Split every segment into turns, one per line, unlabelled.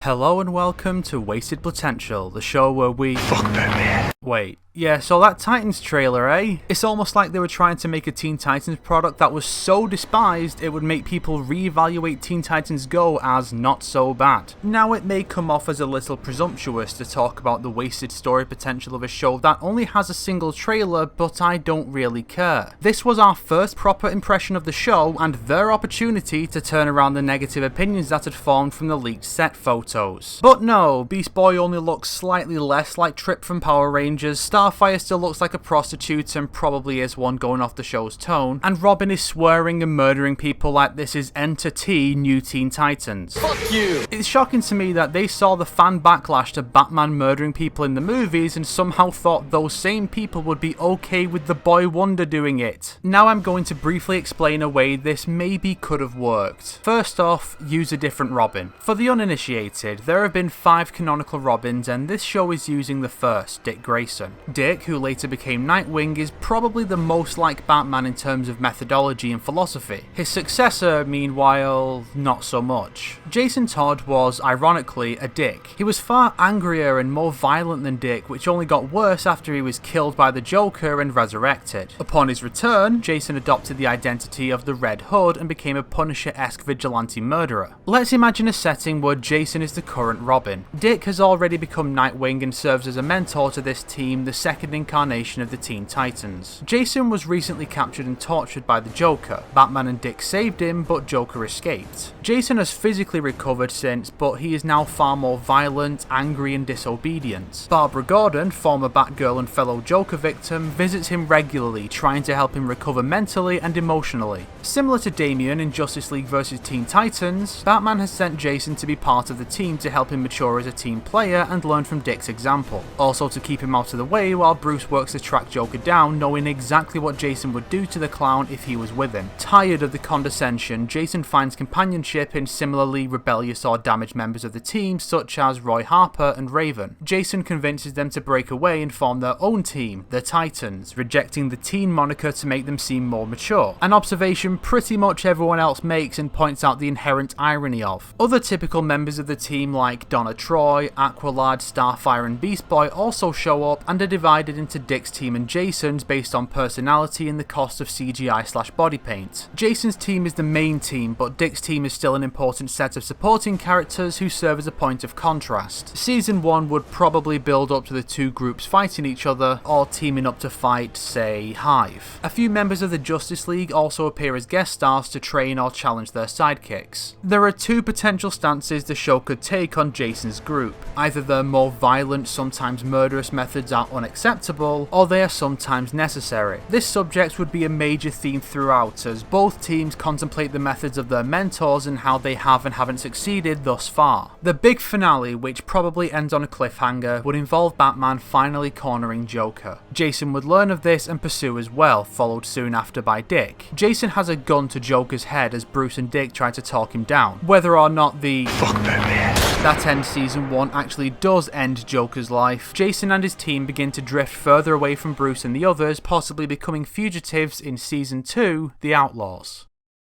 Hello and welcome to Wasted Plotential, the show where we
Fuck that man.
Wait, yeah, so that Titans trailer, eh? It's almost like they were trying to make a Teen Titans product that was so despised it would make people reevaluate Teen Titans Go as not so bad. Now it may come off as a little presumptuous to talk about the wasted story potential of a show that only has a single trailer, but I don't really care. This was our first proper impression of the show and their opportunity to turn around the negative opinions that had formed from the leaked set photos. But no, Beast Boy only looks slightly less like Trip from Power Rangers, Starfire still looks like a prostitute and probably is one going off the show's tone, and Robin is swearing and murdering people like this is Enter T New Teen Titans.
Fuck you!
It's shocking to me that they saw the fan backlash to Batman murdering people in the movies and somehow thought those same people would be okay with the Boy Wonder doing it. Now I'm going to briefly explain a way this maybe could have worked. First off, use a different Robin. For the uninitiated, there have been 5 canonical Robins and this show is using the first, Dick Grayson. Dick, who later became Nightwing, is probably the most like Batman in terms of methodology and philosophy. His successor, meanwhile, not so much. Jason Todd was, ironically, a dick. He was far angrier and more violent than Dick, which only got worse after he was killed by the Joker and resurrected. Upon his return, Jason adopted the identity of the Red Hood and became a Punisher-esque vigilante murderer. Let's imagine a setting where Jason is the current Robin. Dick has already become Nightwing and serves as a mentor to this team, the second incarnation of the Teen Titans. Jason was recently captured and tortured by the Joker. Batman and Dick saved him, but Joker escaped. Jason has physically recovered since, but he is now far more violent, angry and disobedient. Barbara Gordon, former Batgirl and fellow Joker victim, visits him regularly, trying to help him recover mentally and emotionally. Similar to Damian in Justice League vs Teen Titans, Batman has sent Jason to be part of the team to help him mature as a team player and learn from Dick's example. Also to keep him out of the way while Bruce works to track Joker down, knowing exactly what Jason would do to the clown if he was with him. Tired of the condescension, Jason finds companionship in similarly rebellious or damaged members of the team such as Roy Harper and Raven. Jason convinces them to break away and form their own team, the Titans, rejecting the teen moniker to make them seem more mature. An observation pretty much everyone else makes and points out the inherent irony of. Other typical members of the team like Donna Troy, Aqualad, Starfire and Beast Boy also show up and are divided into Dick's team and Jason's based on personality and the cost of CGI/body paint. Jason's team is the main team, but Dick's team is still an important set of supporting characters who serve as a point of contrast. Season 1 would probably build up to the two groups fighting each other, or teaming up to fight, say, Hive. A few members of the Justice League also appear as guest stars to train or challenge their sidekicks. There are 2 potential stances the show could take on Jason's group. Either their more violent, sometimes murderous methods are unacceptable, or they are sometimes necessary. This subject would be a major theme throughout, as both teams contemplate the methods of their mentors and how they have and haven't succeeded thus far. The big finale, which probably ends on a cliffhanger, would involve Batman finally cornering Joker. Jason would learn of this and pursue as well, followed soon after by Dick. Jason has a gun to Joker's head as Bruce and Dick try to talk him down. Whether or not
Fuck that man.
that ends Season 1 actually does end Joker's life, Jason and his team begin to drift further away from Bruce and the others, possibly becoming fugitives in Season 2, The Outlaws.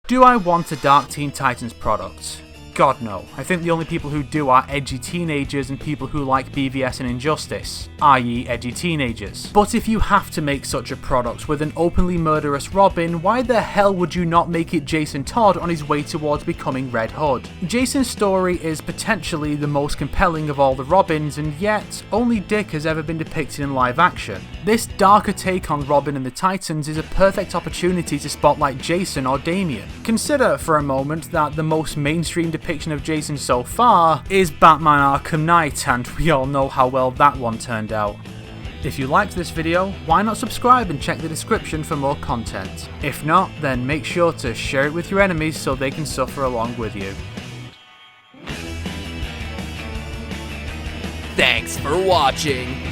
Do I want a Dark Teen Titans product? God no. I think the only people who do are edgy teenagers and people who like BVS and Injustice, i.e. edgy teenagers. But if you have to make such a product with an openly murderous Robin, why the hell would you not make it Jason Todd on his way towards becoming Red Hood? Jason's story is potentially the most compelling of all the Robins, and yet only Dick has ever been depicted in live action. This darker take on Robin and the Titans is a perfect opportunity to spotlight Jason or Damian. Consider for a moment that the most mainstream depiction of Jason so far is Batman Arkham Knight, and we all know how well that one turned out. If you liked this video, why not subscribe and check the description for more content? If not, then make sure to share it with your enemies so they can suffer along with you.
Thanks for watching.